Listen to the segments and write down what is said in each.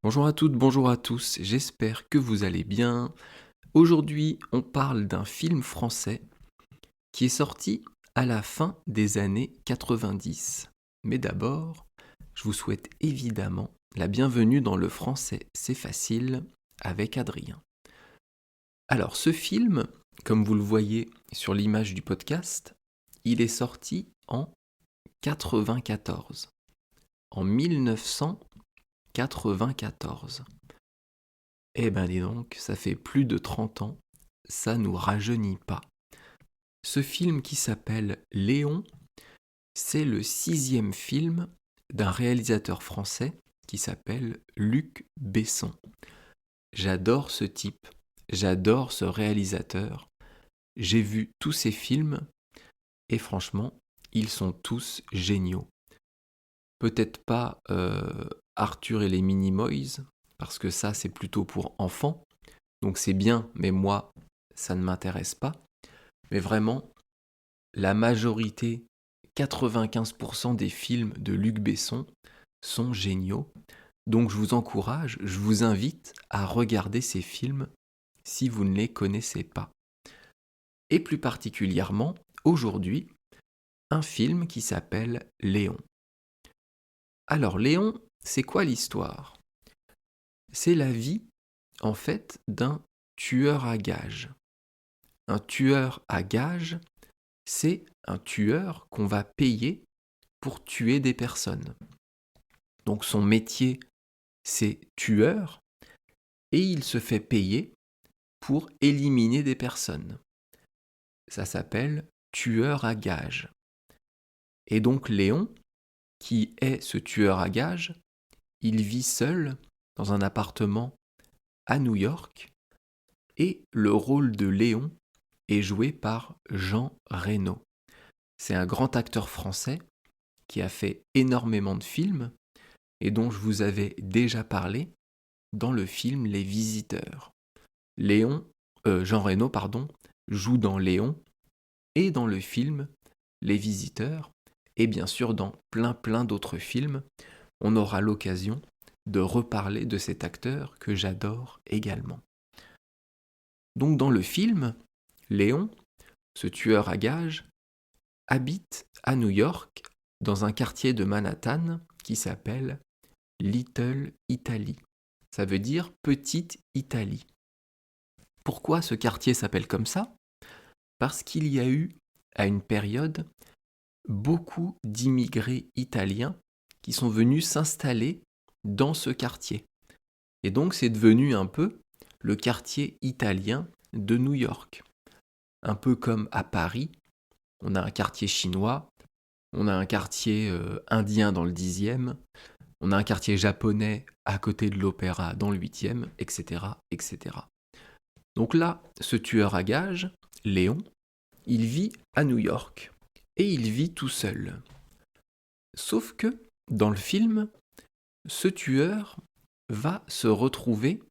Bonjour à toutes, bonjour à tous, j'espère que vous allez bien. Aujourd'hui, on parle d'un film français qui est sorti à la fin des années 90. Mais d'abord, je vous souhaite évidemment la bienvenue dans Le Français c'est facile avec Adrien. Alors ce film, comme vous le voyez sur l'image du podcast, il est sorti en 94. En 1994. Eh ben dis donc, ça fait plus de 30 ans, ça nous rajeunit pas. Ce film qui s'appelle Léon, c'est le 6e film d'un réalisateur français qui s'appelle Luc Besson. J'adore ce type, j'adore ce réalisateur. J'ai vu tous ses films et franchement, ils sont tous géniaux. Peut-être pas Arthur et les Minimoys, parce que ça c'est plutôt pour enfants. Donc c'est bien, mais moi, ça ne m'intéresse pas. Mais vraiment, la majorité, 95% des films de Luc Besson sont géniaux. Donc je vous encourage, je vous invite à regarder ces films si vous ne les connaissez pas. Et plus particulièrement, aujourd'hui, un film qui s'appelle Léon. Alors Léon, c'est quoi l'histoire? C'est la vie, en fait, d'un tueur à gages. Un tueur à gages, c'est un tueur qu'on va payer pour tuer des personnes. Donc son métier, c'est tueur, et il se fait payer pour éliminer des personnes. Ça s'appelle tueur à gages. Et donc Léon, qui est ce tueur à gages, il vit seul dans un appartement à New York, et le rôle de Léon est joué par Jean Reno. C'est un grand acteur français qui a fait énormément de films et dont je vous avais déjà parlé dans le film Les Visiteurs. Jean Reno, joue dans Léon et dans le film Les Visiteurs et bien sûr dans plein d'autres films. On aura l'occasion de reparler de cet acteur que j'adore également. Donc dans le film, Léon, ce tueur à gages, habite à New York dans un quartier de Manhattan qui s'appelle Little Italy. Ça veut dire Petite Italie. Pourquoi ce quartier s'appelle comme ça? Parce qu'il y a eu, à une période, beaucoup d'immigrés italiens qui sont venus s'installer dans ce quartier. Et donc c'est devenu un peu le quartier italien de New York. Un peu comme à Paris, on a un quartier chinois, on a un quartier indien dans le 10e, on a un quartier japonais à côté de l'opéra dans le 8e, etc., etc. Donc là, ce tueur à gages, Léon, il vit à New York. Et il vit tout seul. Sauf que, dans le film, ce tueur va se retrouver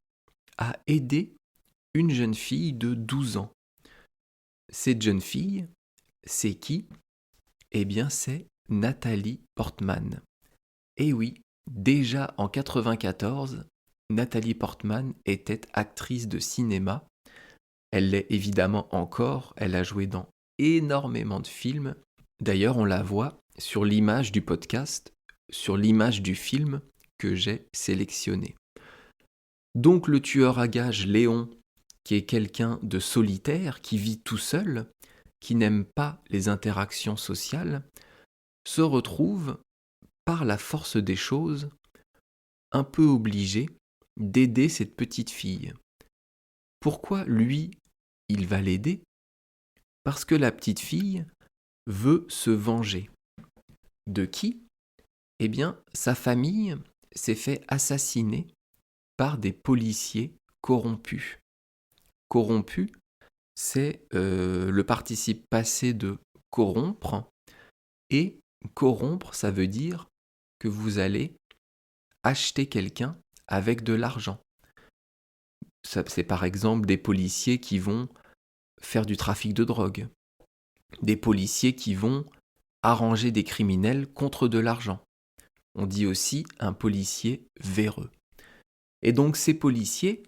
à aider une jeune fille de 12 ans. Cette jeune fille, c'est qui? Eh bien, c'est Nathalie Portman. Et oui, déjà en 94, Nathalie Portman était actrice de cinéma. Elle l'est évidemment encore, elle a joué dans énormément de films. D'ailleurs, on la voit sur l'image du podcast, sur l'image du film que j'ai sélectionné. Donc le tueur à gages Léon, qui est quelqu'un de solitaire, qui vit tout seul, qui n'aime pas les interactions sociales, se retrouve, par la force des choses, un peu obligé d'aider cette petite fille. Pourquoi lui, il va l'aider? Parce que la petite fille veut se venger. De qui? Eh bien, sa famille s'est fait assassiner par des policiers corrompus. Corrompus, c'est le participe passé de corrompre, et corrompre, ça veut dire que vous allez acheter quelqu'un avec de l'argent. C'est par exemple des policiers qui vont faire du trafic de drogue, des policiers qui vont arranger des criminels contre de l'argent. On dit aussi un policier véreux. Et donc ces policiers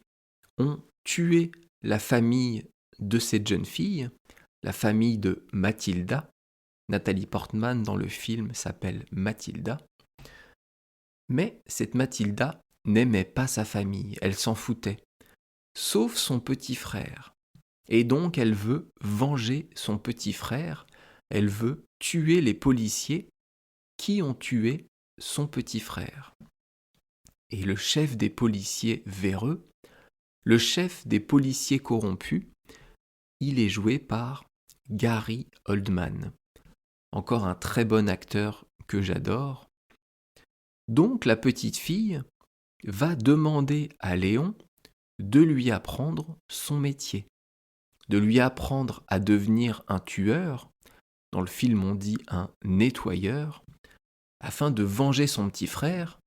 ont tué la famille de cette jeune fille, la famille de Mathilda. Nathalie Portman dans le film s'appelle Mathilda. Mais cette Mathilda n'aimait pas sa famille, elle s'en foutait, sauf son petit frère. Et donc elle veut venger son petit frère, elle veut tuer les policiers qui ont tué son petit frère. Et le chef des policiers véreux, le chef des policiers corrompus, il est joué par Gary Oldman. Encore un très bon acteur que j'adore. Donc la petite fille va demander à Léon de lui apprendre son métier, de lui apprendre à devenir un tueur, dans le film on dit un nettoyeur, afin de venger son petit frère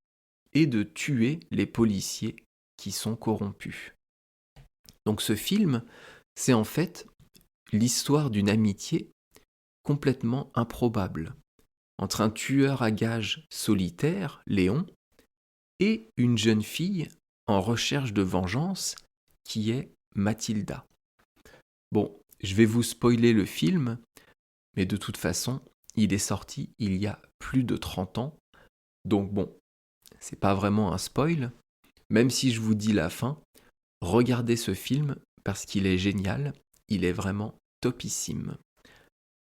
et de tuer les policiers qui sont corrompus. Donc ce film, c'est en fait l'histoire d'une amitié complètement improbable entre un tueur à gages solitaire, Léon, et une jeune fille en recherche de vengeance qui est Mathilda. Bon, je vais vous spoiler le film, mais de toute façon, il est sorti il y a plus de 30 ans, donc bon, c'est pas vraiment un spoil, même si je vous dis la fin, regardez ce film parce qu'il est génial, il est vraiment topissime.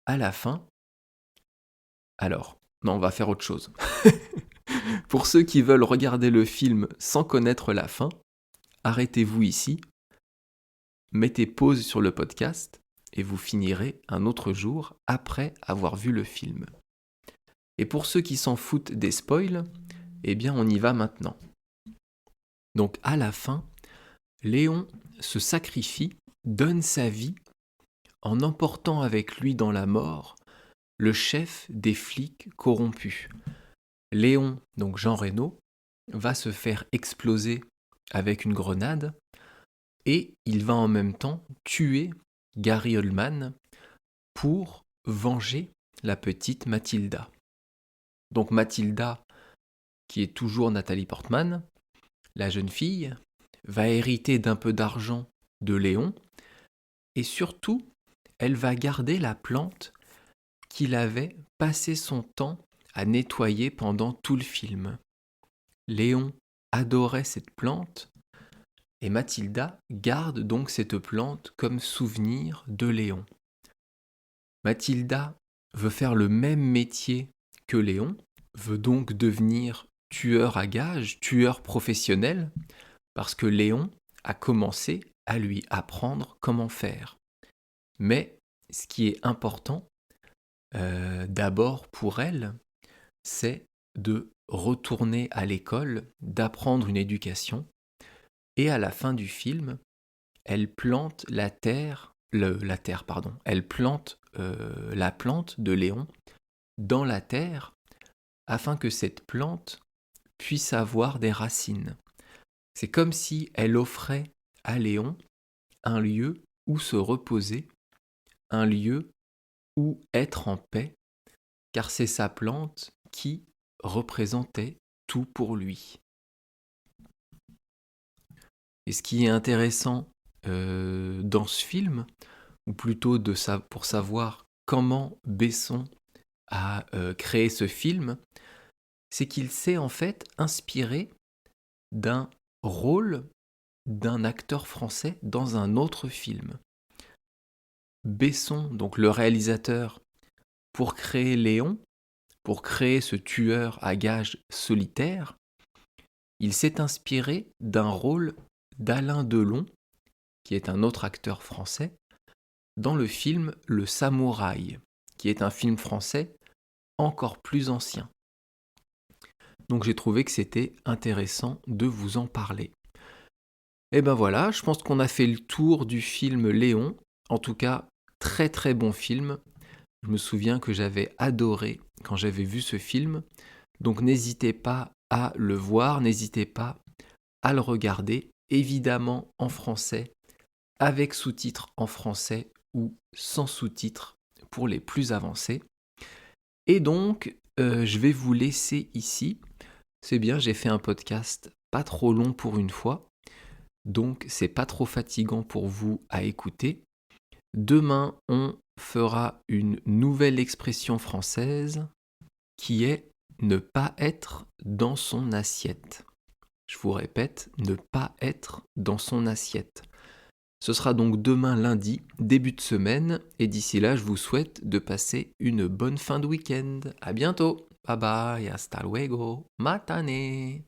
À la fin, alors, non, on va faire autre chose. Pour ceux qui veulent regarder le film sans connaître la fin, arrêtez-vous ici, mettez pause sur le podcast et vous finirez un autre jour après avoir vu le film. Et pour ceux qui s'en foutent des spoils, eh bien on y va maintenant. Donc à la fin, Léon se sacrifie, donne sa vie en emportant avec lui dans la mort le chef des flics corrompus. Léon, donc Jean Reno, va se faire exploser avec une grenade et il va en même temps tuer Gary Oldman pour venger la petite Mathilda. Donc Mathilda, qui est toujours Nathalie Portman, la jeune fille, va hériter d'un peu d'argent de Léon et surtout, elle va garder la plante qu'il avait passé son temps à nettoyer pendant tout le film. Léon adorait cette plante et Mathilda garde donc cette plante comme souvenir de Léon. Mathilda veut faire le même métier que Léon, veut donc devenir tueur à gages, tueur professionnel, parce que Léon a commencé à lui apprendre comment faire. Mais ce qui est important, d'abord pour elle, c'est de retourner à l'école, d'apprendre une éducation, et à la fin du film, elle plante la plante de Léon dans la terre afin que cette plante puisse avoir des racines. C'est comme si elle offrait à Léon un lieu où se reposer, un lieu où être en paix, car c'est sa plante qui représentait tout pour lui. Et ce qui est intéressant dans ce film, ou plutôt pour savoir comment Besson a créé ce film, c'est qu'il s'est en fait inspiré d'un rôle d'un acteur français dans un autre film. Besson, donc le réalisateur, pour créer Léon, pour créer ce tueur à gages solitaire, il s'est inspiré d'un rôle d'Alain Delon, qui est un autre acteur français, dans le film Le Samouraï, qui est un film français encore plus ancien. Donc j'ai trouvé que c'était intéressant de vous en parler. Et ben voilà, je pense qu'on a fait le tour du film Léon. En tout cas, très très bon film. Je me souviens que j'avais adoré quand j'avais vu ce film. Donc n'hésitez pas à le voir, n'hésitez pas à le regarder, évidemment en français, avec sous-titres en français ou sans sous-titres pour les plus avancés. Et donc, je vais vous laisser ici. C'est bien, j'ai fait un podcast pas trop long pour une fois, donc c'est pas trop fatigant pour vous à écouter. Demain, on fera une nouvelle expression française qui est ne pas être dans son assiette. Je vous répète, ne pas être dans son assiette. Ce sera donc demain lundi, début de semaine, et d'ici là, je vous souhaite de passer une bonne fin de week-end. À bientôt. Bye bye, hasta luego, matane.